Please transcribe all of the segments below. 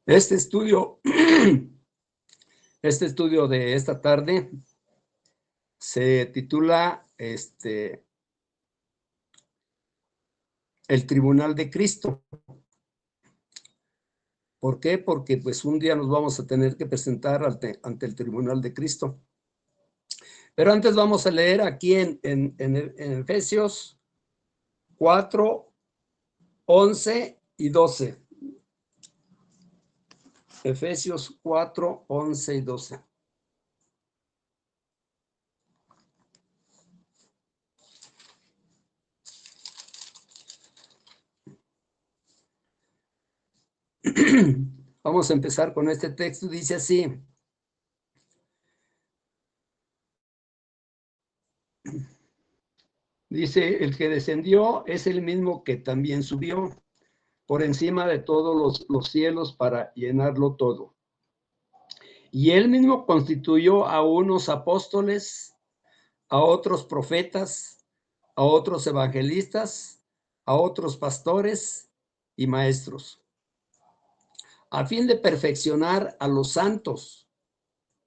Este estudio, este estudio de esta tarde se titula El Tribunal de Cristo. ¿Por qué? Porque pues un día nos vamos a tener que presentar ante el Tribunal de Cristo. Pero antes vamos a leer aquí en Efesios 4, 11 y 12. Efesios 4, 11 y 12. Vamos a empezar con este texto. Dice así: dice, el que descendió es el mismo que también subió por encima de todos los cielos para llenarlo todo. Y él mismo constituyó a unos apóstoles, a otros profetas, a otros evangelistas, a otros pastores y maestros, a fin de perfeccionar a los santos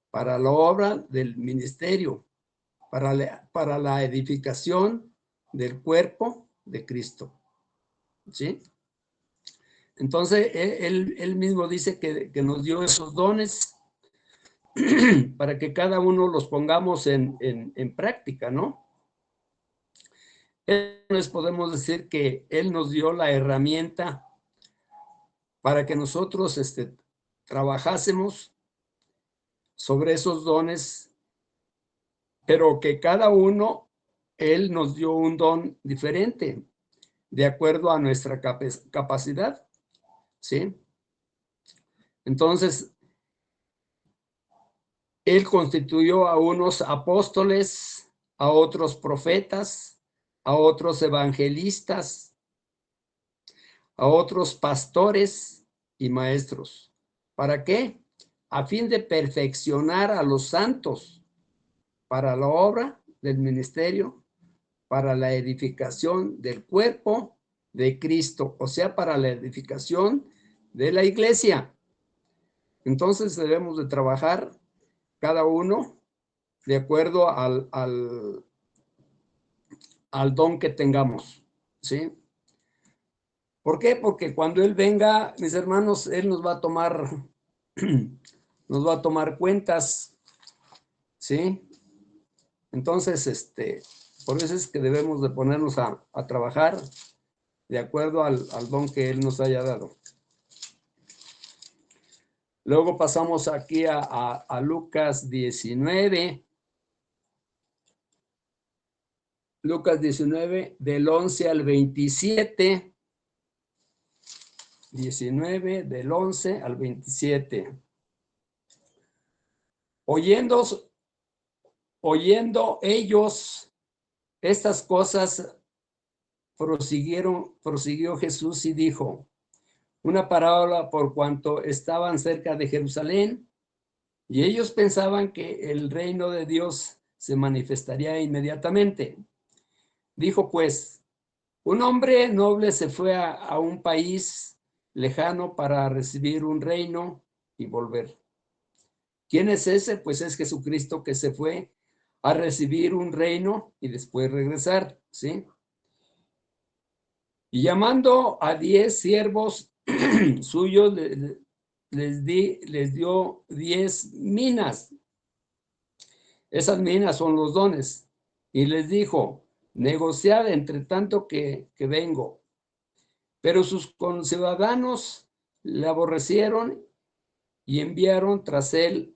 para la obra del ministerio, para la edificación del cuerpo de Cristo. ¿Sí? Entonces, él mismo dice que nos dio esos dones para que cada uno los pongamos en práctica, ¿no? Entonces podemos decir que Él nos dio la herramienta para que nosotros trabajásemos sobre esos dones, pero que cada uno, Él nos dio un don diferente, de acuerdo a nuestra capacidad, ¿sí? Entonces, Él constituyó a unos apóstoles, a otros profetas, a otros evangelistas, a otros pastores y maestros. ¿Para qué? A fin de perfeccionar a los santos para la obra del ministerio, para la edificación del cuerpo de Cristo, o sea, para la edificación de la iglesia. Entonces debemos de trabajar cada uno de acuerdo al don que tengamos, ¿sí? ¿Por qué? Porque cuando Él venga, mis hermanos, Él nos va a tomar cuentas, ¿sí? Entonces, por eso es que debemos de ponernos a trabajar de acuerdo al don que Él nos haya dado. Luego pasamos aquí a Lucas 19. Lucas 19, del 11 al 27. 19, del 11 al 27. Oyendo ellos estas cosas, prosiguió Jesús y dijo una parábola por cuanto estaban cerca de Jerusalén, y ellos pensaban que el reino de Dios se manifestaría inmediatamente. Dijo pues, un hombre noble se fue a un país lejano para recibir un reino y volver. ¿Quién es ese? Pues es Jesucristo, que se fue a recibir un reino y después regresar, ¿sí? Y llamando a 10 siervos suyos, les dio 10 minas. Esas minas son los dones. Y les dijo, negociad entre tanto que vengo. Pero sus conciudadanos le aborrecieron y enviaron tras él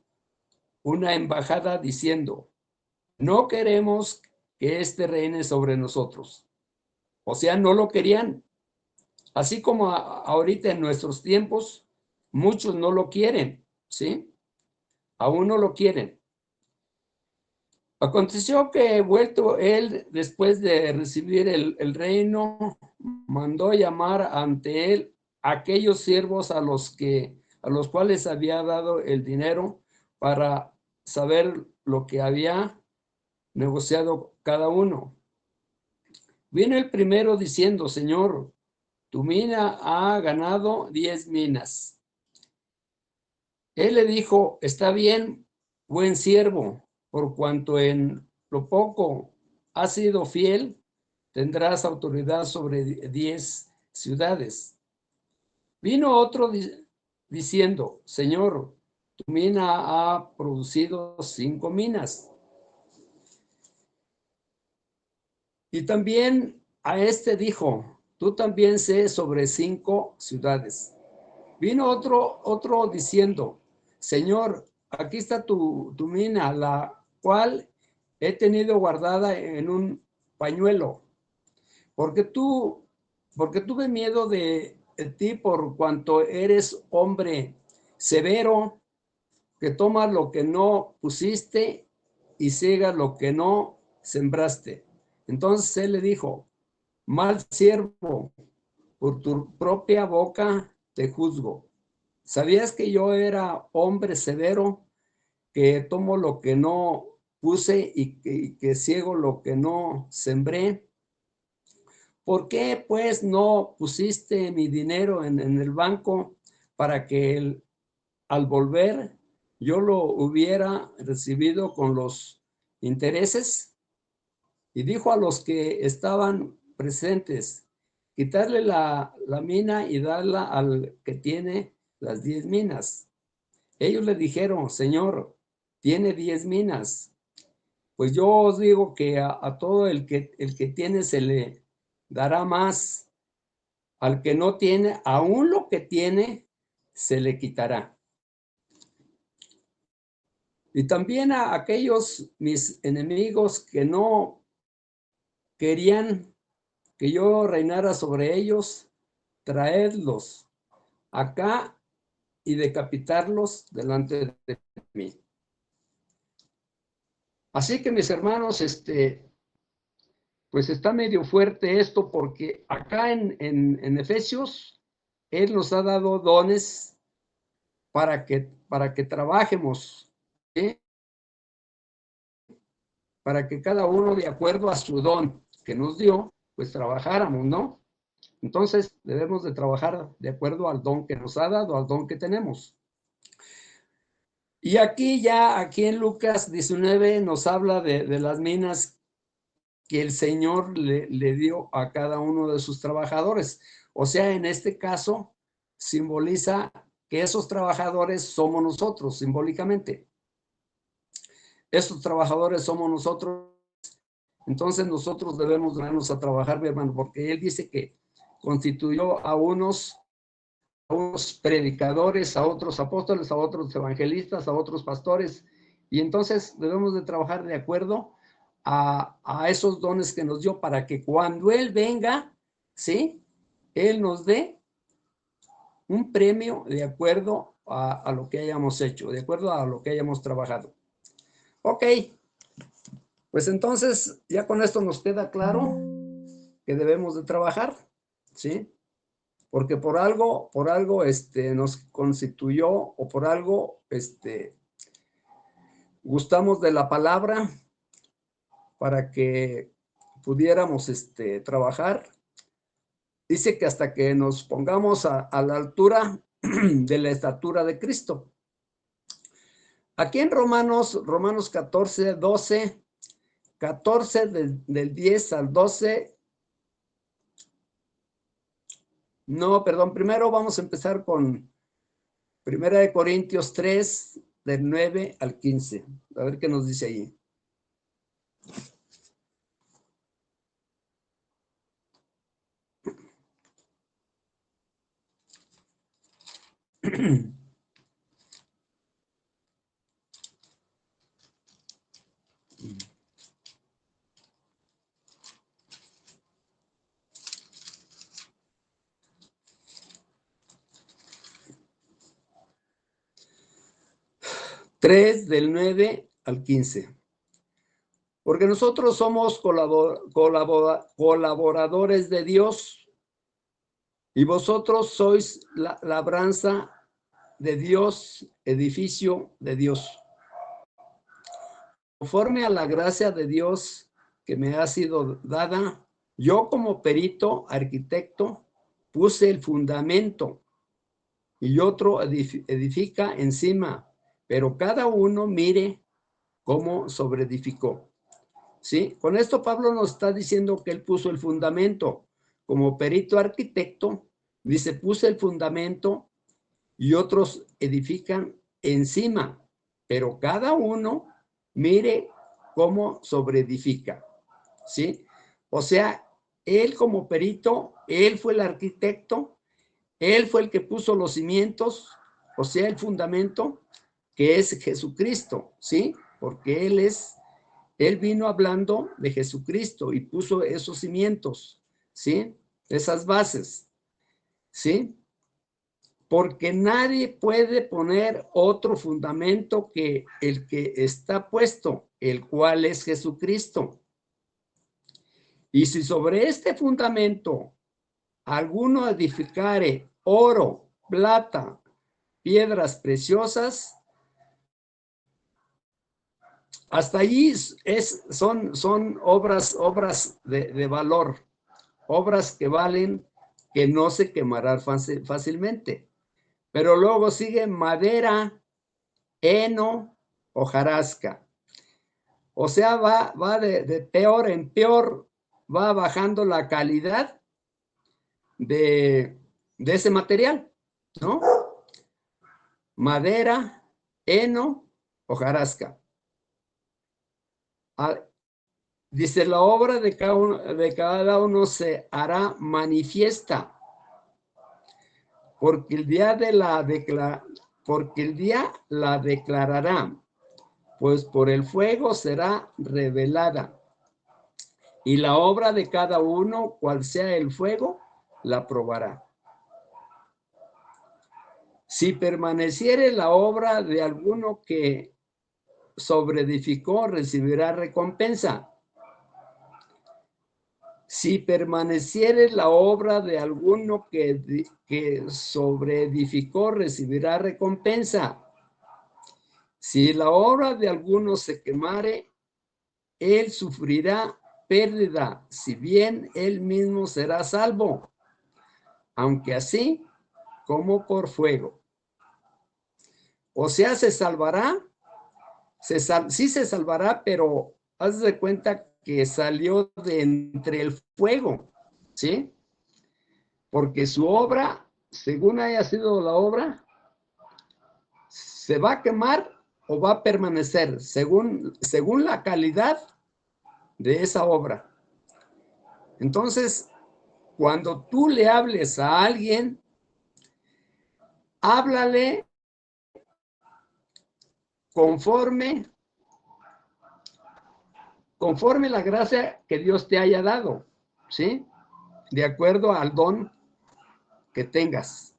una embajada diciendo, no queremos que este reine sobre nosotros. O sea, no lo querían. Así como ahorita en nuestros tiempos, muchos no lo quieren, ¿sí? Aún no lo quieren. Aconteció que vuelto él, después de recibir el reino, mandó llamar ante él a aquellos siervos a los cuales había dado el dinero para saber lo que había negociado cada uno. Viene el primero diciendo, Señor, tu mina ha ganado 10 minas. Él le dijo, está bien, buen siervo, por cuanto en lo poco has sido fiel, tendrás autoridad sobre 10 ciudades. Vino otro diciendo, Señor, tu mina ha producido 5 minas. Y también a este dijo, tú también sé sobre 5 ciudades. Vino otro diciendo, Señor, aquí está tu mina, la cual he tenido guardada en un pañuelo, porque tuve miedo de ti por cuanto eres hombre severo, que toma lo que no pusiste y ciega lo que no sembraste. Entonces él le dijo, mal siervo, por tu propia boca te juzgo. ¿Sabías que yo era hombre severo, que tomo lo que no puse y que ciego lo que no sembré? ¿Por qué pues no pusiste mi dinero en el banco para que al volver yo lo hubiera recibido con los intereses? Y dijo a los que estaban presentes, quitarle la mina y darla al que tiene las 10 minas. Ellos le dijeron, Señor, tiene 10 minas. Pues yo os digo que a todo el que tiene se le dará más, al que no tiene, aún lo que tiene, se le quitará. Y también a aquellos mis enemigos que no querían que yo reinara sobre ellos, traedlos acá y decapitarlos delante de mí. Así que mis hermanos, pues está medio fuerte esto porque acá en Efesios, Él nos ha dado dones para que trabajemos, ¿sí? Para que cada uno de acuerdo a su don que nos dio, pues trabajáramos, ¿no? Entonces debemos de trabajar de acuerdo al don que nos ha dado, al don que tenemos. Y aquí en Lucas 19 nos habla de las minas que el Señor le dio a cada uno de sus trabajadores. O sea, en este caso simboliza que esos trabajadores somos nosotros, simbólicamente. Esos trabajadores somos nosotros. Entonces nosotros debemos darnos a trabajar, mi hermano, porque Él dice que constituyó a unos predicadores, a otros apóstoles, a otros evangelistas, a otros pastores. Y entonces debemos de trabajar de acuerdo a esos dones que nos dio para que cuando Él venga, ¿sí? Él nos dé un premio de acuerdo a lo que hayamos hecho, de acuerdo a lo que hayamos trabajado. Ok, pues entonces ya con esto nos queda claro que debemos de trabajar, ¿sí? Porque por algo nos constituyó o por algo gustamos de la palabra para que pudiéramos trabajar. Dice que hasta que nos pongamos a la altura de la estatura de Cristo. Aquí en Romanos 14, 12, 14 del 10 al 12. No, perdón, primero vamos a empezar con Primera de Corintios 3, del 9 al 15. A ver qué nos dice ahí. Tres del 9 al 15. Porque nosotros somos colaboradores de Dios y vosotros sois la labranza de Dios, edificio de Dios. Conforme a la gracia de Dios que me ha sido dada, yo como perito, arquitecto, puse el fundamento, y otro edifica encima, pero cada uno mire cómo sobreedificó. ¿Sí? Con esto Pablo nos está diciendo que él puso el fundamento. Como perito arquitecto, dice, puse el fundamento y otros edifican encima, pero cada uno mire cómo sobreedifica. ¿Sí? O sea, él como perito, él fue el arquitecto, él fue el que puso los cimientos, o sea, el fundamento, que es Jesucristo, ¿sí? Porque él vino hablando de Jesucristo y puso esos cimientos, ¿sí? Esas bases, ¿sí? Porque nadie puede poner otro fundamento que el que está puesto, el cual es Jesucristo. Y si sobre este fundamento alguno edificare oro, plata, piedras preciosas, hasta allí son obras de valor, obras que valen, que no se quemarán fácilmente. Pero luego sigue madera, heno, hojarasca. O sea, va de peor en peor, va bajando la calidad de ese material, ¿no? Madera, heno, hojarasca. Dice, la obra de cada uno se hará manifiesta, porque el día la declarará, pues por el fuego será revelada. Y la obra de cada uno, cual sea el fuego, la probará. Si permaneciere la obra de alguno que sobreedificó, recibirá recompensa. Si permaneciere la obra de alguno que sobreedificó, recibirá recompensa. Si la obra de alguno se quemare, él sufrirá pérdida, si bien él mismo será salvo, aunque así como por fuego. O sea, se salvará, sí se salvará, pero haz de cuenta que salió de entre el fuego, ¿sí? Porque su obra, según haya sido la obra, se va a quemar o va a permanecer, según la calidad de esa obra. Entonces, cuando tú le hables a alguien, háblale conforme la gracia que Dios te haya dado, ¿sí? De acuerdo al don que tengas.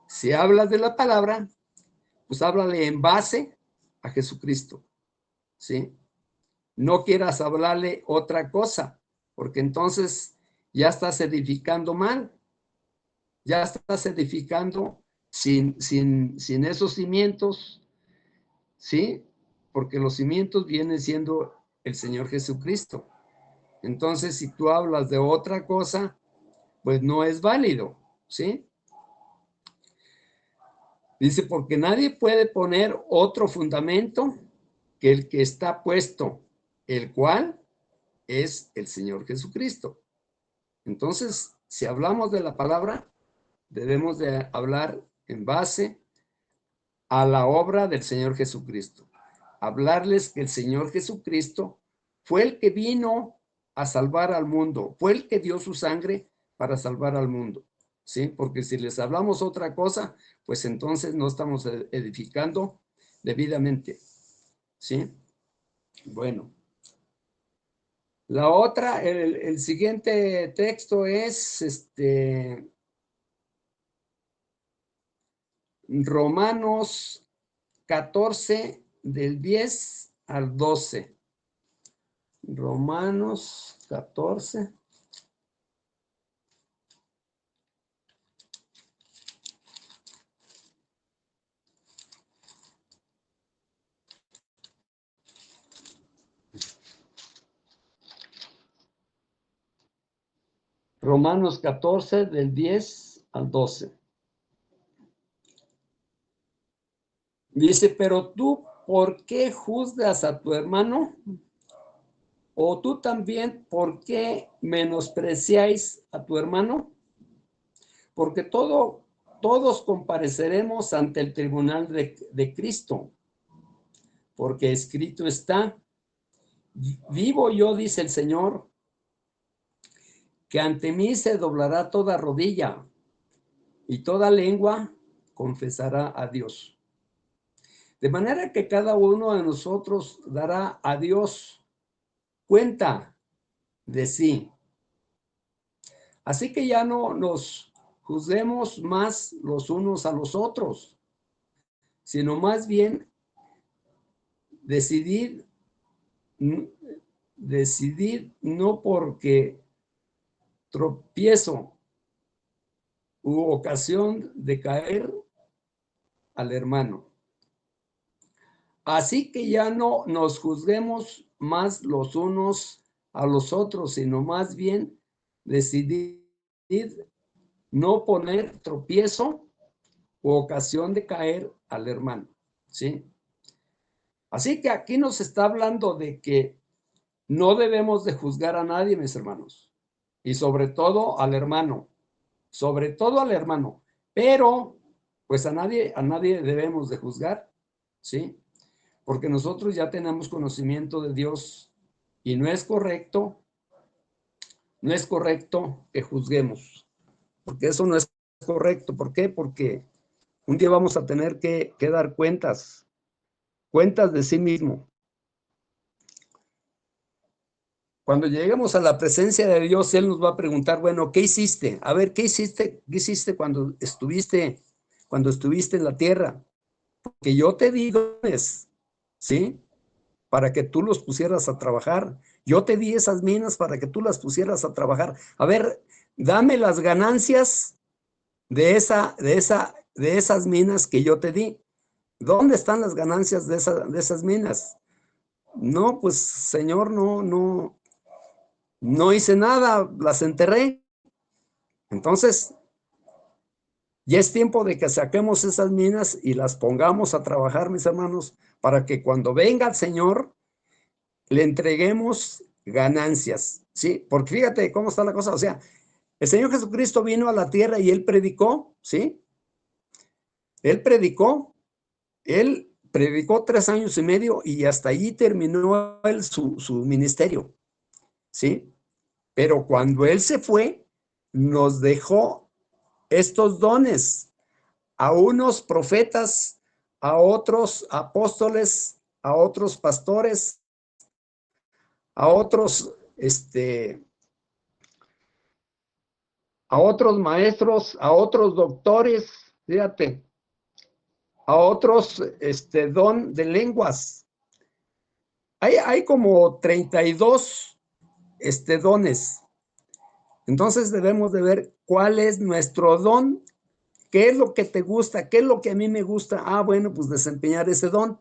Si hablas de la palabra, pues háblale en base a Jesucristo, ¿sí? No quieras hablarle otra cosa, porque entonces ya estás edificando mal, ya estás edificando sin esos cimientos, ¿sí? Porque los cimientos vienen siendo el Señor Jesucristo. Entonces, si tú hablas de otra cosa, pues no es válido, ¿sí? Dice, porque nadie puede poner otro fundamento que el que está puesto, el cual es el Señor Jesucristo. Entonces, si hablamos de la palabra, debemos de hablar en base a la obra del Señor Jesucristo. Hablarles que el Señor Jesucristo fue el que vino a salvar al mundo, fue el que dio su sangre para salvar al mundo, ¿sí? Porque si les hablamos otra cosa, pues entonces no estamos edificando debidamente, ¿sí? Bueno. La otra, el siguiente texto es Romanos 14, del 10 al 12. Romanos 14. Romanos 14, del 10 al 12. Dice, pero tú, ¿por qué juzgas a tu hermano? ¿O tú también, por qué menospreciáis a tu hermano? Porque todos compareceremos ante el tribunal de Cristo, porque escrito está, vivo yo, dice el Señor, que ante mí se doblará toda rodilla y toda lengua confesará a Dios. De manera que cada uno de nosotros dará a Dios cuenta de sí. Así que ya no nos juzguemos más los unos a los otros, sino más bien decidir, decidir no porque tropiezo u ocasión de caer al hermano. Así que ya no nos juzguemos más los unos a los otros, sino más bien decidir no poner tropiezo u ocasión de caer al hermano, ¿sí? Así que aquí nos está hablando de que no debemos de juzgar a nadie, mis hermanos, y sobre todo al hermano, pero pues a nadie debemos de juzgar, ¿sí? Porque nosotros ya tenemos conocimiento de Dios y no es correcto que juzguemos, porque eso no es correcto. ¿Por qué? Porque un día vamos a tener que dar cuentas de sí mismo. Cuando lleguemos a la presencia de Dios, Él nos va a preguntar, bueno, ¿qué hiciste? A ver, ¿qué hiciste? ¿Qué hiciste cuando estuviste en la tierra? Que yo te digo, ¿sí? Para que tú los pusieras a trabajar. Yo te di esas minas para que tú las pusieras a trabajar. A ver, dame las ganancias de esas minas que yo te di. ¿Dónde están las ganancias de esas minas? No, pues, Señor, no hice nada, las enterré. Entonces, ya es tiempo de que saquemos esas minas y las pongamos a trabajar, mis hermanos, para que cuando venga el Señor, le entreguemos ganancias, ¿sí? Porque fíjate cómo está la cosa, o sea, el Señor Jesucristo vino a la tierra y Él predicó, ¿sí? Él predicó, Él predicó 3 años y medio y hasta allí terminó él su ministerio, ¿sí? Pero cuando Él se fue, nos dejó estos dones a unos profetas, a otros apóstoles, a otros pastores, a otros, a otros maestros, a otros doctores, fíjate, a otros, don de lenguas. Hay como 32, dones. Entonces debemos de ver cuál es nuestro don, qué es lo que te gusta, qué es lo que a mí me gusta. Ah, bueno, pues desempeñar ese don.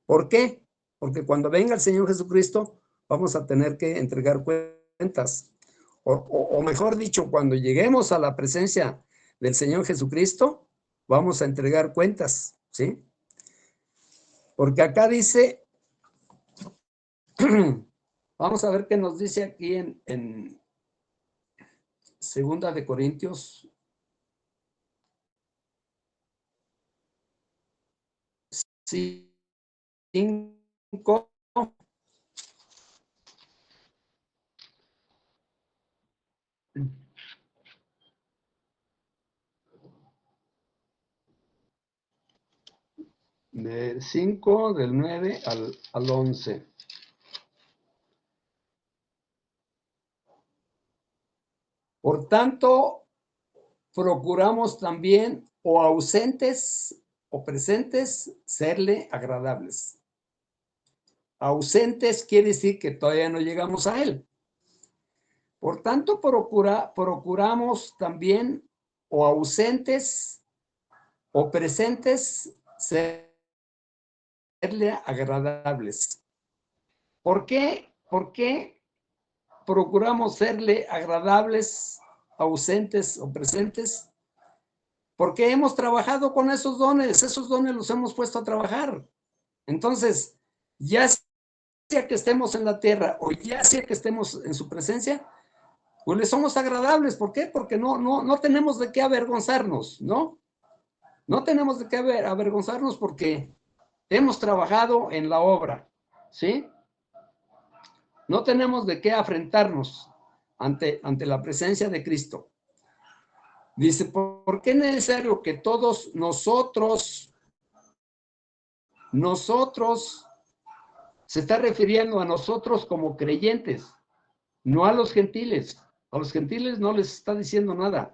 ¿Por qué? Porque cuando venga el Señor Jesucristo, vamos a tener que entregar cuentas. O mejor dicho, cuando lleguemos a la presencia del Señor Jesucristo, vamos a entregar cuentas, ¿sí? Porque acá dice, vamos a ver qué nos dice aquí en Segunda de Corintios 5, de 5, del 9 al 11. Por tanto, procuramos también, o ausentes o presentes, serle agradables. Ausentes quiere decir que todavía no llegamos a Él. Por tanto, procuramos también, o ausentes o presentes, serle agradables. ¿Por qué? ¿Por qué procuramos serle agradables, ausentes o presentes? Porque hemos trabajado con esos dones los hemos puesto a trabajar. Entonces, ya sea que estemos en la tierra o ya sea que estemos en su presencia, pues le somos agradables. ¿Por qué? Porque no tenemos de qué avergonzarnos, ¿no? No tenemos de qué avergonzarnos porque hemos trabajado en la obra, ¿sí? No tenemos de qué afrentarnos ante la presencia de Cristo. Dice, ¿por qué es necesario que todos nosotros, se está refiriendo a nosotros como creyentes, no a los gentiles? A los gentiles no les está diciendo nada,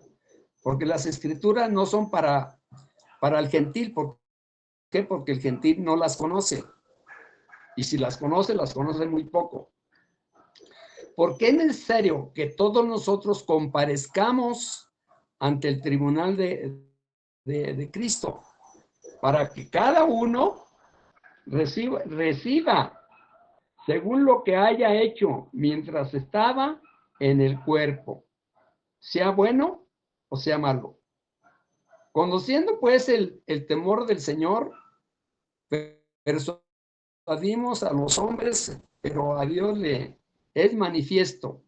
porque las escrituras no son para el gentil. ¿Por qué? Porque el gentil no las conoce. Y si las conoce muy poco. ¿Por qué es necesario que todos nosotros comparezcamos ante el tribunal de Cristo? Para que cada uno reciba según lo que haya hecho mientras estaba en el cuerpo, sea bueno o sea malo. Conociendo pues el temor del Señor, persuadimos a los hombres, pero a Dios le es manifiesto.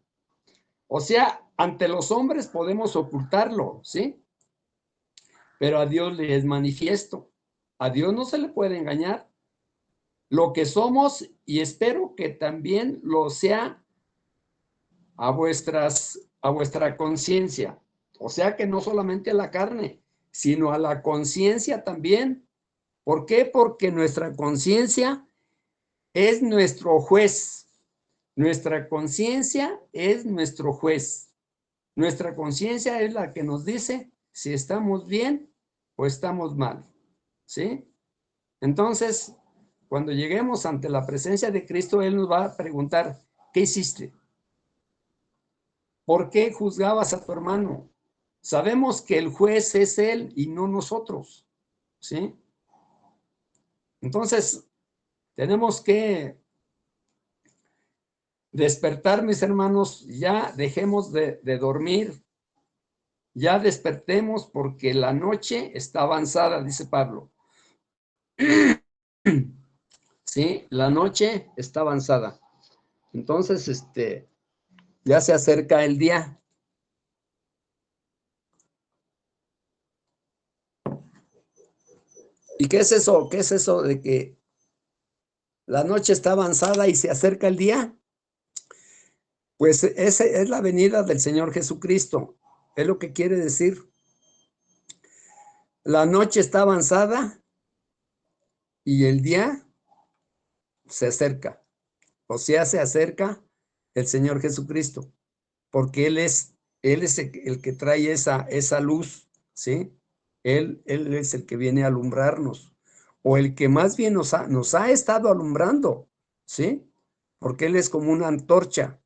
O sea, ante los hombres podemos ocultarlo, ¿sí? Pero a Dios le es manifiesto. A Dios no se le puede engañar. Lo que somos, y espero que también lo sea a vuestra conciencia. O sea que no solamente a la carne, sino a la conciencia también. ¿Por qué? Porque nuestra conciencia es nuestro juez. Nuestra conciencia es nuestro juez. Nuestra conciencia es la que nos dice si estamos bien o estamos mal. ¿Sí? Entonces, cuando lleguemos ante la presencia de Cristo, Él nos va a preguntar, ¿qué hiciste? ¿Por qué juzgabas a tu hermano? Sabemos que el juez es Él y no nosotros. ¿Sí? Entonces, tenemos que despertar, mis hermanos. Ya dejemos de dormir. Ya despertemos porque la noche está avanzada, dice Pablo. Sí, la noche está avanzada. Entonces, ya se acerca el día. ¿Y qué es eso? ¿Qué es eso de que la noche está avanzada y se acerca el día? Pues esa es la venida del Señor Jesucristo. Es lo que quiere decir. La noche está avanzada y el día se acerca. O sea, se acerca el Señor Jesucristo, porque Él es el que trae esa luz, ¿sí? Él es el que viene a alumbrarnos, o el que más bien nos ha estado alumbrando, ¿sí? Porque Él es como una antorcha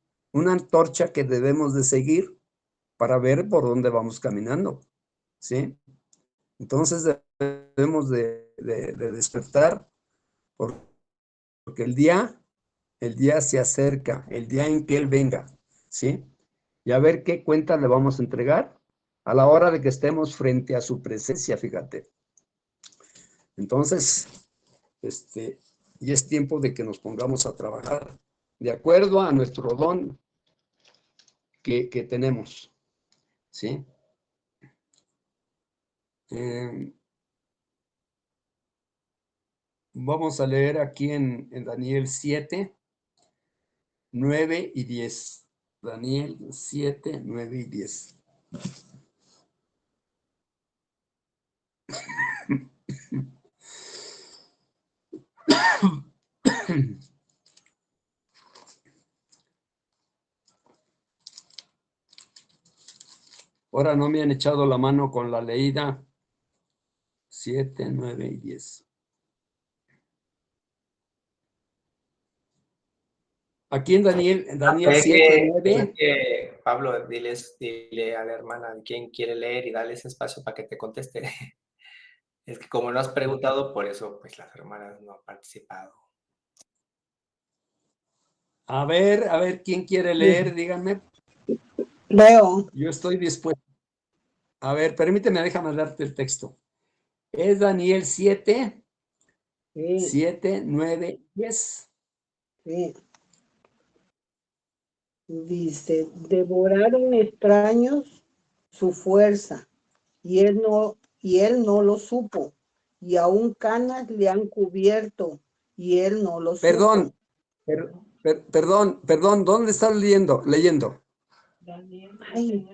que debemos de seguir para ver por dónde vamos caminando, ¿sí? Entonces debemos de despertar porque el día se acerca, el día en que Él venga, ¿sí? Y a ver qué cuenta le vamos a entregar a la hora de que estemos frente a su presencia, fíjate. Entonces, y es tiempo de que nos pongamos a trabajar de acuerdo a nuestro don que tenemos, ¿sí? Vamos a leer aquí en Daniel 7, 9 y 10. Daniel 7, 9 y 10. Ahora no me han echado la mano con la leída. 7, 9 y 10. Aquí en Daniel 7, 9. Pablo, dile a la hermana quién quiere leer y dale ese espacio para que te conteste. Es que como no has preguntado, por eso pues las hermanas no han participado. A ver, ¿quién quiere leer? Díganme. Leo. Yo estoy dispuesto. A ver, permíteme, déjame darte el texto. Es Daniel 7, Sí, 7, 9, 10. sí. Dice, devoraron extraños su fuerza, y él no lo supo, y aún canas le han cubierto, y él no lo supo. Perdón, perdón, ¿dónde estás leyendo? Ay,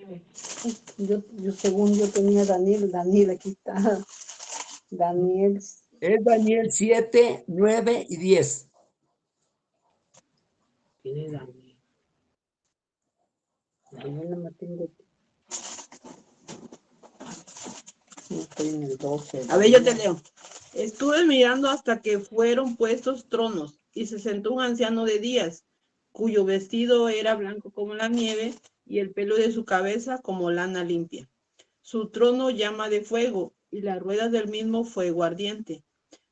yo según yo tenía Daniel, aquí está. Daniel, Es Daniel 7, 9 y 10. ¿quién es Daniel? Daniel no me tengo. No estoy en el 12. A ver, yo te leo. Estuve mirando hasta que fueron puestos tronos, y se sentó un anciano de días, cuyo vestido era blanco como la nieve, y el pelo de su cabeza como lana limpia. Su trono llama de fuego, y las ruedas del mismo fuego ardiente.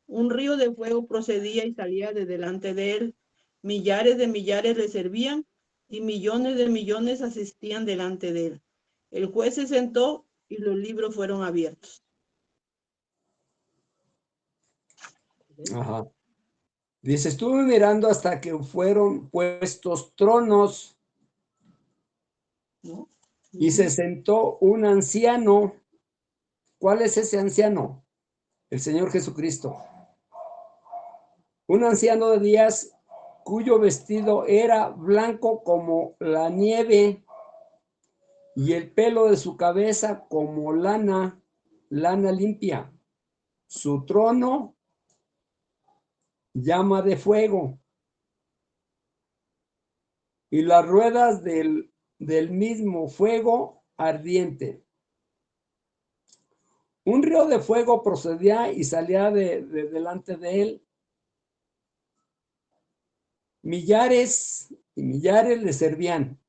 Un río de fuego procedía y salía de delante de él. Millares de millares le servían, y millones de millones asistían delante de él. El juez se sentó, y los libros fueron abiertos. Ajá. Dice, estuve mirando hasta que fueron puestos tronos, ¿No? y se sentó un anciano. ¿Cuál es ese anciano? El Señor Jesucristo. Un anciano de días cuyo vestido era blanco como la nieve y el pelo de su cabeza como lana limpia. Su trono llama de fuego y las ruedas del mismo fuego ardiente. Un río de fuego procedía y salía de delante de él. Millares y millares le servían,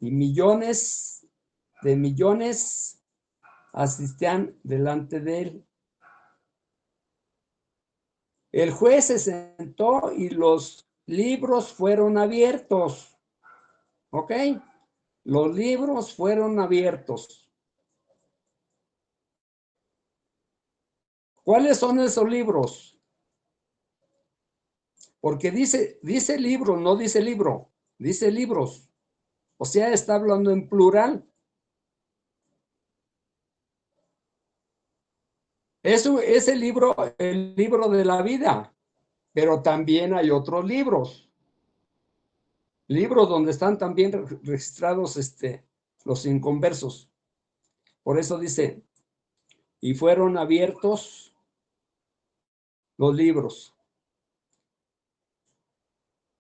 y millones de millones asistían delante de él. El juez se sentó y los libros fueron abiertos. ¿Ok? Los libros fueron abiertos. ¿Cuáles son esos libros? Porque dice libro, no dice libro, dice libros. O sea, está hablando en plural. Eso es el libro de la vida, pero también hay otros libros. Libros donde están también registrados los inconversos. Por eso dice, y fueron abiertos los libros.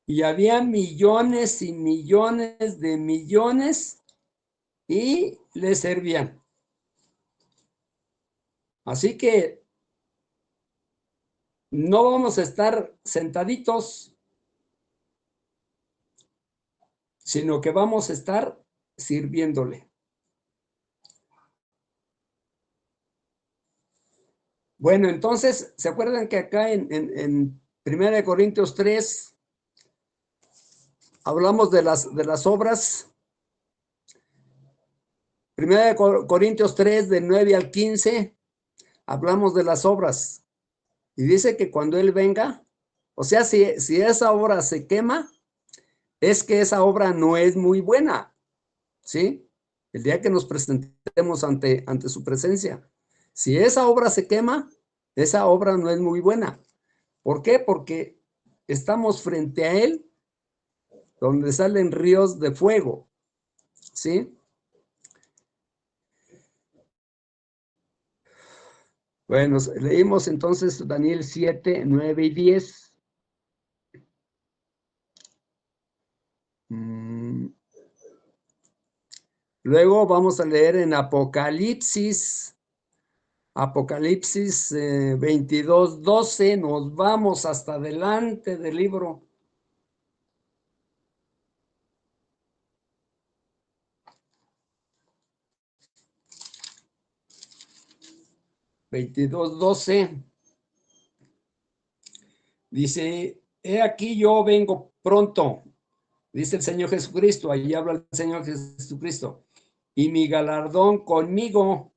Y había millones y millones de millones y le servían. Así que no vamos a estar sentaditos, sino que vamos a estar sirviéndole. Bueno, entonces, ¿se acuerdan que acá en 1 Corintios 3 hablamos de las obras? 1 Corintios 3, del 9 al 15, hablamos de las obras. Y dice que cuando Él venga, o sea, si esa obra se quema, es que esa obra no es muy buena, ¿sí? El día que nos presentemos ante su presencia. Si esa obra se quema, esa obra no es muy buena. ¿Por qué? Porque estamos frente a Él, donde salen ríos de fuego, ¿sí? Bueno, leímos entonces Daniel 7, 9 y 10. Luego vamos a leer en Apocalipsis 22, 12. Nos vamos hasta adelante del libro. Dice, he aquí yo vengo pronto, dice el Señor Jesucristo, ahí habla el Señor Jesucristo, y mi galardón conmigo,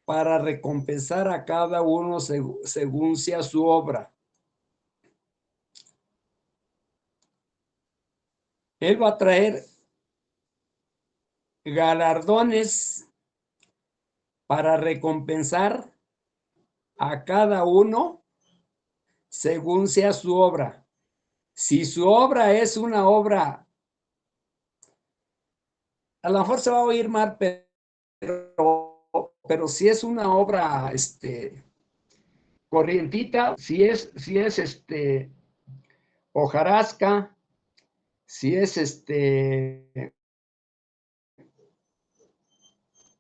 para recompensar a cada uno según sea su obra. Él va a traer galardones para recompensar a cada uno según sea su obra. Si su obra es una obra, a lo mejor se va a oír mal, pero si es una obra corrientita, si es hojarasca, si es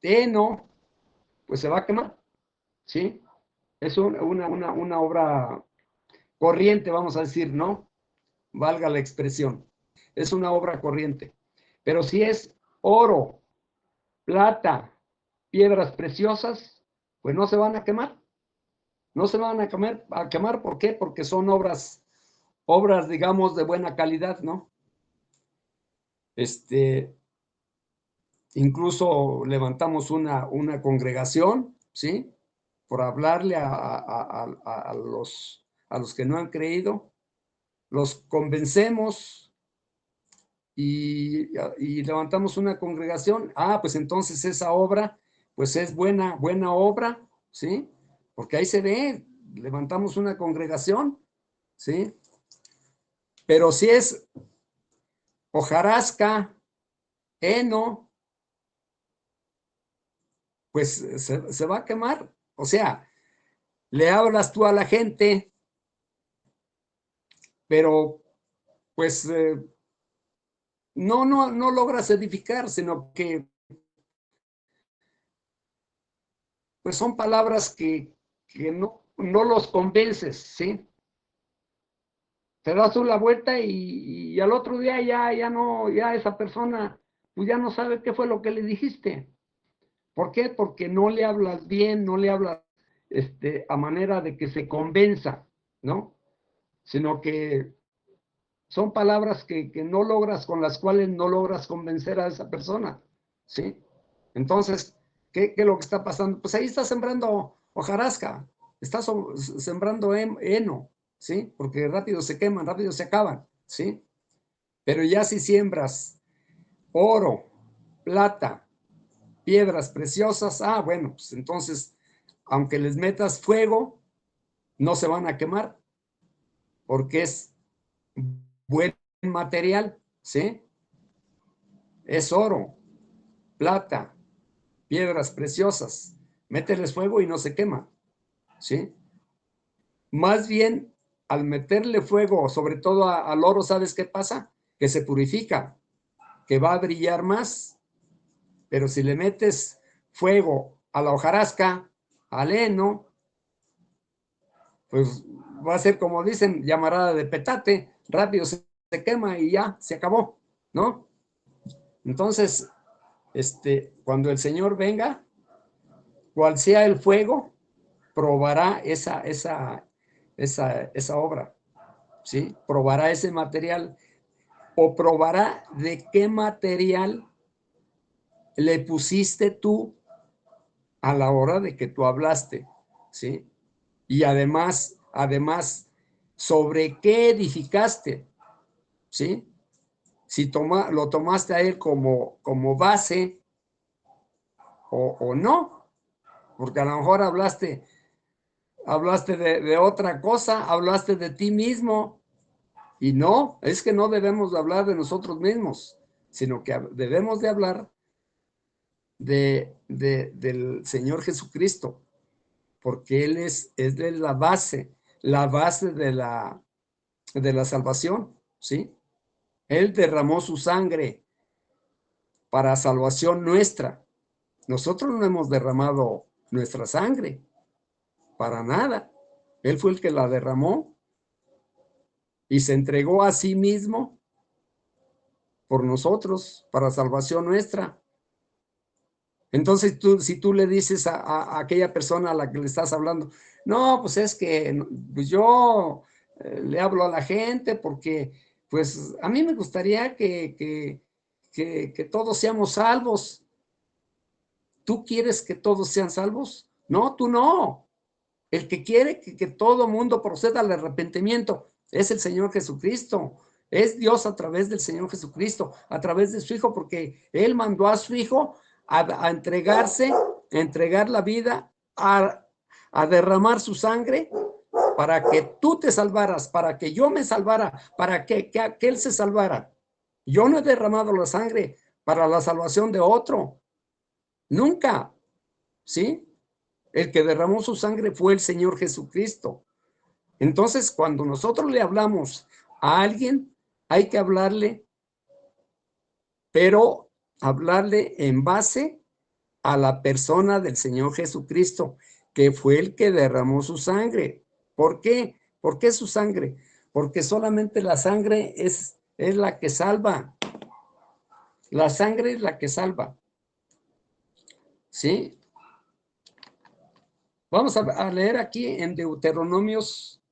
heno, pues se va a quemar, ¿sí? Es una obra corriente, vamos a decir, ¿no? Valga la expresión. Es una obra corriente. Pero si es oro, plata, piedras preciosas, pues no se van a quemar. No se van a quemar, ¿por qué? Porque son obras, digamos, de buena calidad, ¿no? Incluso levantamos una congregación, ¿sí? Por hablarle a los que no han creído, los convencemos y levantamos una congregación. Pues entonces esa obra, pues es buena obra, ¿sí? Porque ahí se ve, levantamos una congregación, ¿sí? Pero si es hojarasca, heno, pues se va a quemar. O sea, le hablas tú a la gente, pero pues no logras edificar, sino que pues son palabras que no los convences, ¿sí? Te das tú la vuelta y al otro día ya esa persona pues ya no sabe qué fue lo que le dijiste. ¿Por qué? Porque no le hablas bien, no le hablas a manera de que se convenza, ¿no? Sino que son palabras que no logras, con las cuales no logras convencer a esa persona, ¿sí? Entonces, ¿qué es lo que está pasando? Pues ahí está sembrando hojarasca, está sembrando heno, ¿sí? Porque rápido se queman, rápido se acaban, ¿sí? Pero ya si siembras oro, plata, piedras preciosas, bueno, pues entonces, aunque les metas fuego, no se van a quemar, porque es buen material, ¿sí? Es oro, plata, piedras preciosas. Mételes fuego y no se quema, ¿sí? Más bien, al meterle fuego, sobre todo al oro, ¿sabes qué pasa? Que se purifica, que va a brillar más. Pero si le metes fuego a la hojarasca, al heno, pues va a ser como dicen, llamarada de petate, rápido se quema y ya, se acabó, ¿no? Entonces, cuando el Señor venga, cual sea el fuego, probará esa obra, ¿sí? Probará ese material o probará de qué material le pusiste tú a la hora de que tú hablaste, ¿sí? Y además, ¿sobre qué edificaste? ¿Sí? Si lo tomaste a él como base o no, porque a lo mejor hablaste de otra cosa, hablaste de ti mismo, y no, es que no debemos de hablar de nosotros mismos, sino que debemos de hablar del Señor Jesucristo, porque Él es la base de la salvación, ¿sí? Él derramó su sangre para salvación nuestra. Nosotros no hemos derramado nuestra sangre, para nada. Él fue el que la derramó y se entregó a sí mismo por nosotros, para salvación nuestra. Entonces, si tú le dices a aquella persona a la que le estás hablando, no, pues es que pues yo le hablo a la gente porque, pues, a mí me gustaría que que todos seamos salvos. ¿Tú quieres que todos sean salvos? No, tú no. El que quiere que todo mundo proceda al arrepentimiento es el Señor Jesucristo. Es Dios a través del Señor Jesucristo, a través de su Hijo, porque Él mandó a su Hijo a entregarse, a entregar la vida, a derramar su sangre para que tú te salvaras, para que yo me salvara, para que aquel se salvara. Yo no he derramado la sangre para la salvación de otro. Nunca. ¿Sí? El que derramó su sangre fue el Señor Jesucristo. Entonces, cuando nosotros le hablamos a alguien, hay que hablarle, pero hablarle en base a la persona del Señor Jesucristo, que fue el que derramó su sangre. ¿Por qué? ¿Por qué su sangre? Porque solamente la sangre es la que salva. La sangre es la que salva. ¿Sí? Vamos a leer aquí en Deuteronomios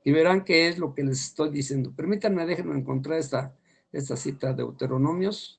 y verán qué es lo que les estoy diciendo. Permítanme, déjenme encontrar esta cita de Deuteronomios.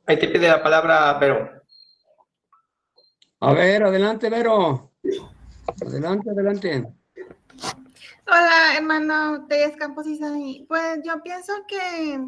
Ahí te pide la palabra, Vero. A ver, adelante, Vero. Adelante, adelante. Hola, hermano Telles Campos Isaí. Pues yo pienso que,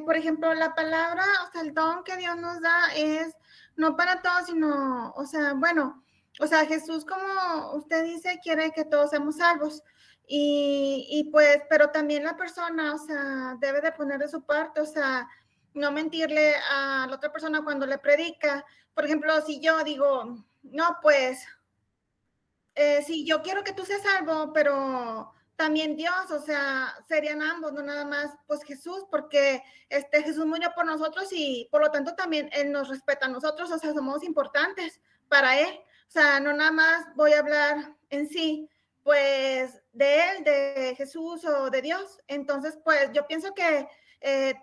por ejemplo, la palabra, o sea, el don que Dios nos da es no para todos, sino, o sea, bueno, o sea, Jesús, como usted dice, quiere que todos seamos salvos. Y pues, pero también la persona, o sea, debe de poner de su parte, o sea, no mentirle a la otra persona cuando le predica. Por ejemplo, si yo digo, no, pues sí, yo quiero que tú seas salvo, pero también Dios, o sea, serían ambos, no nada más, pues Jesús, porque Jesús murió por nosotros y por lo tanto también Él nos respeta a nosotros, o sea, somos importantes para Él, o sea, no nada más voy a hablar en sí, pues de Él, de Jesús o de Dios, entonces, pues yo pienso que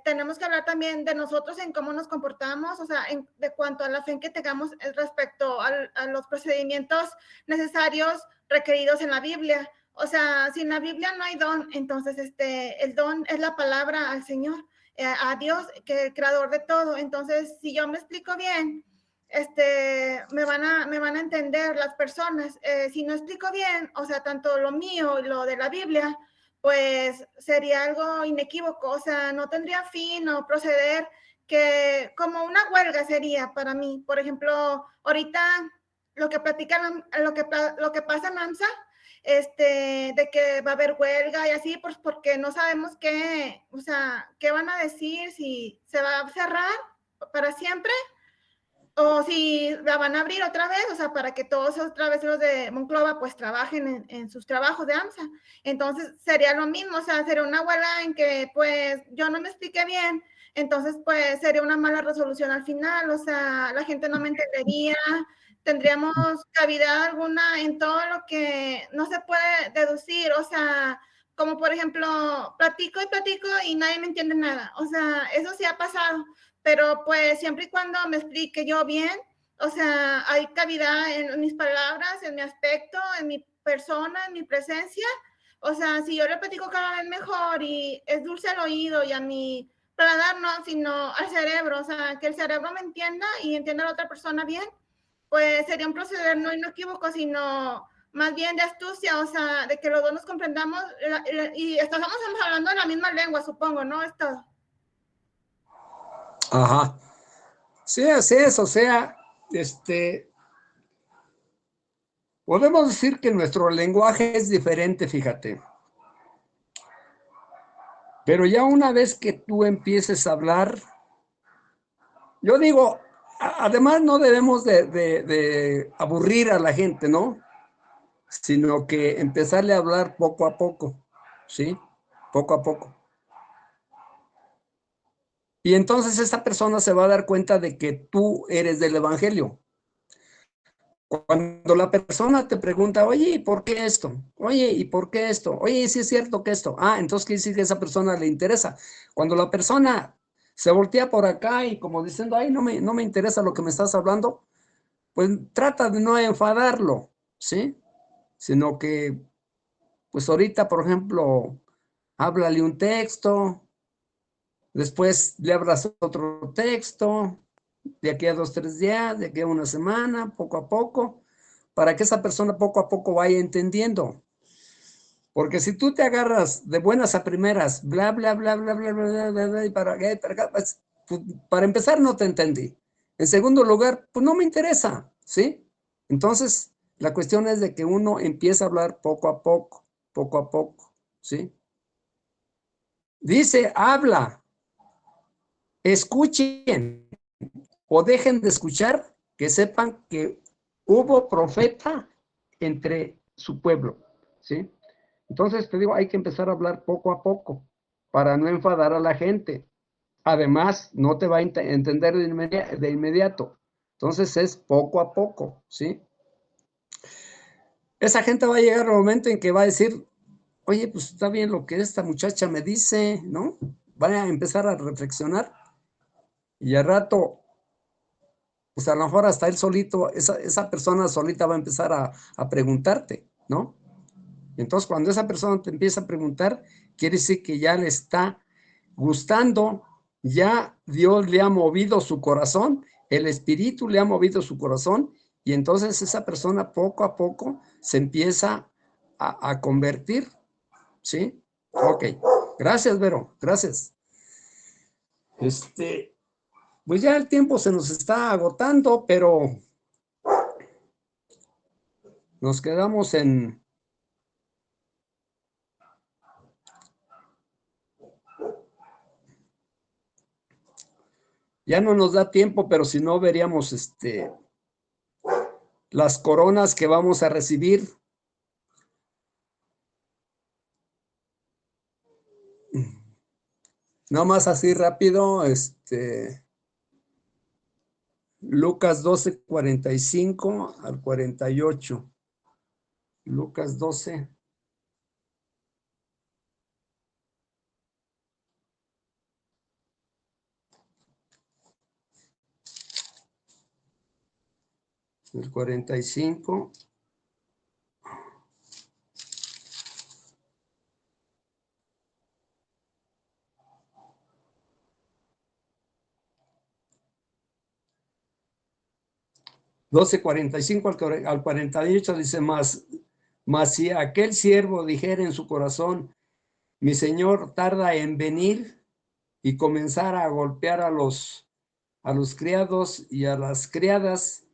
tenemos que hablar también de nosotros en cómo nos comportamos, o sea, de cuanto a la fe que tengamos respecto a los procedimientos necesarios requeridos en la Biblia. O sea, sin la Biblia no hay don, entonces el don es la palabra al Señor, a Dios, que es el creador de todo. Entonces, si yo me explico bien, me van a entender las personas. Si no explico bien, o sea, tanto lo mío y lo de la Biblia, pues sería algo inequívoco, o sea, no tendría fin o proceder que como una huelga sería para mí. Por ejemplo, ahorita lo que platican, lo que pasa en AMSA, de que va a haber huelga y así, pues porque no sabemos qué, o sea, qué van a decir, si se va a cerrar para siempre o si la van a abrir otra vez, o sea, para que todos otra vez los de Monclova pues trabajen en sus trabajos de AMSA. Entonces sería lo mismo, o sea, sería una huelga en que pues yo no me expliqué bien, entonces pues sería una mala resolución al final, o sea, la gente no me entendería, tendríamos cavidad alguna en todo lo que no se puede deducir, o sea, como por ejemplo, platico y nadie me entiende nada, o sea, eso sí ha pasado. Pero pues siempre y cuando me explique yo bien, o sea, hay cavidad en mis palabras, en mi aspecto, en mi persona, en mi presencia. O sea, si yo le platico cada vez mejor y es dulce al oído y a mi paladar no, sino al cerebro, o sea, que el cerebro me entienda y entienda a la otra persona bien, pues sería un proceder no inequívoco, sino más bien de astucia, o sea, de que los dos nos comprendamos y estamos hablando de la misma lengua, supongo, ¿no? Es todo. Ajá. Sí, así es, o sea, Podemos decir que nuestro lenguaje es diferente, fíjate. Pero ya una vez que tú empieces a hablar, yo digo, además no debemos de aburrir a la gente, ¿no? Sino que empezarle a hablar poco a poco, ¿sí? Poco a poco. Y entonces esa persona se va a dar cuenta de que tú eres del evangelio. Cuando la persona te pregunta, oye, ¿y por qué esto? Oye, ¿y por qué esto? Oye, ¿sí es cierto que esto? Ah, entonces quiere decir que a esa persona le interesa. Cuando la persona se voltea por acá y como diciendo, ay, no me interesa lo que me estás hablando, pues trata de no enfadarlo, ¿sí? Sino que, pues ahorita, por ejemplo, háblale un texto, después le hablas otro texto, de aquí a 2, 3 días, de aquí a una semana, poco a poco, para que esa persona poco a poco vaya entendiendo. Porque si tú te agarras de buenas a primeras, bla, bla, bla, bla, bla, bla, bla, bla, bla y para acá, pues, para empezar no te entendí. En segundo lugar, pues no me interesa, ¿sí? Entonces, la cuestión es de que uno empieza a hablar poco a poco, ¿sí? Dice, habla, escuchen o dejen de escuchar, que sepan que hubo profeta entre su pueblo, ¿sí? Entonces te digo, hay que empezar a hablar poco a poco para no enfadar a la gente. Además, no te va a entender de inmediato. Entonces es poco a poco, ¿sí? Esa gente va a llegar al momento en que va a decir, oye, pues está bien lo que esta muchacha me dice, ¿no? Van a empezar a reflexionar y al rato, pues a lo mejor hasta él solito, esa persona solita va a empezar a preguntarte, ¿no? Entonces, cuando esa persona te empieza a preguntar, quiere decir que ya le está gustando, ya Dios le ha movido su corazón, el Espíritu le ha movido su corazón, y entonces esa persona poco a poco se empieza a convertir, ¿sí? Ok, gracias, Vero, gracias. Pues ya el tiempo se nos está agotando, pero nos quedamos en... Ya no nos da tiempo, pero si no veríamos las coronas que vamos a recibir. Nada más así rápido, Lucas 12, 45 al 48. Lucas 12. El 45. Doce 45 al 48 dice más, mas si aquel siervo dijera en su corazón, mi señor tarda en venir, y comenzara a golpear a los criados y a las criadas,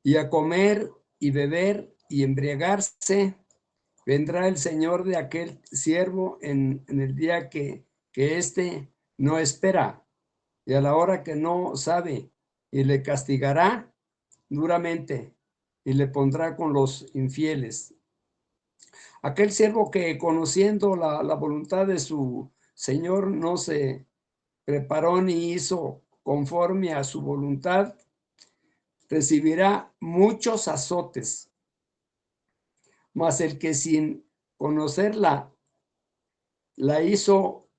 y a comer y beber y embriagarse, vendrá el señor de aquel siervo en el día que éste no espera, y a la hora que no sabe, y le castigará duramente, y le pondrá con los infieles. Aquel siervo que, conociendo la voluntad de su señor, no se preparó ni hizo conforme a su voluntad, recibirá muchos azotes. Mas el que sin conocerla la hizo,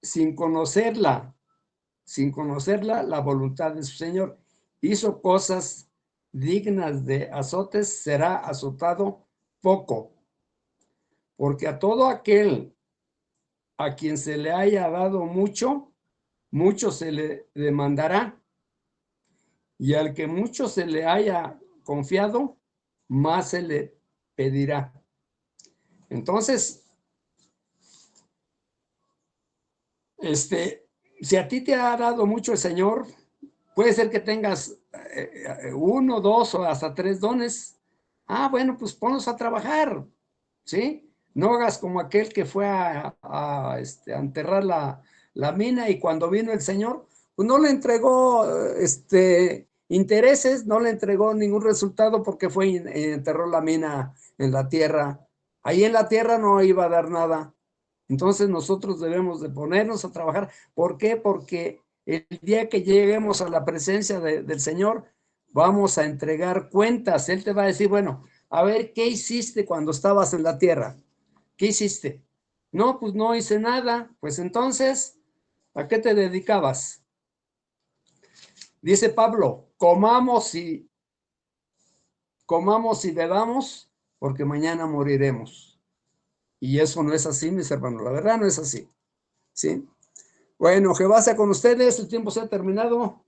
sin conocerla la voluntad de su Señor, hizo cosas dignas de azotes, será azotado poco. Porque a todo aquel a quien se le haya dado mucho, mucho se le demandará, y al que mucho se le haya confiado, más se le pedirá. Entonces, si a ti te ha dado mucho el Señor, puede ser que tengas 1, 2 o hasta 3 dones. Ah, bueno, pues ponlos a trabajar, ¿sí? No hagas como aquel que fue a enterrar la mina y cuando vino el Señor, pues no le entregó intereses, no le entregó ningún resultado porque fue y enterró la mina en la tierra. Ahí en la tierra no iba a dar nada. Entonces nosotros debemos de ponernos a trabajar. ¿Por qué? Porque el día que lleguemos a la presencia del Señor, vamos a entregar cuentas. Él te va a decir, bueno, a ver, ¿qué hiciste cuando estabas en la tierra? ¿Qué hiciste? No, pues no hice nada. Pues entonces, ¿a qué te dedicabas? Dice Pablo, comamos y bebamos, porque mañana moriremos. Y eso no es así, mis hermanos. La verdad no es así. ¿Sí? Bueno, Jehová sea con ustedes. El tiempo se ha terminado.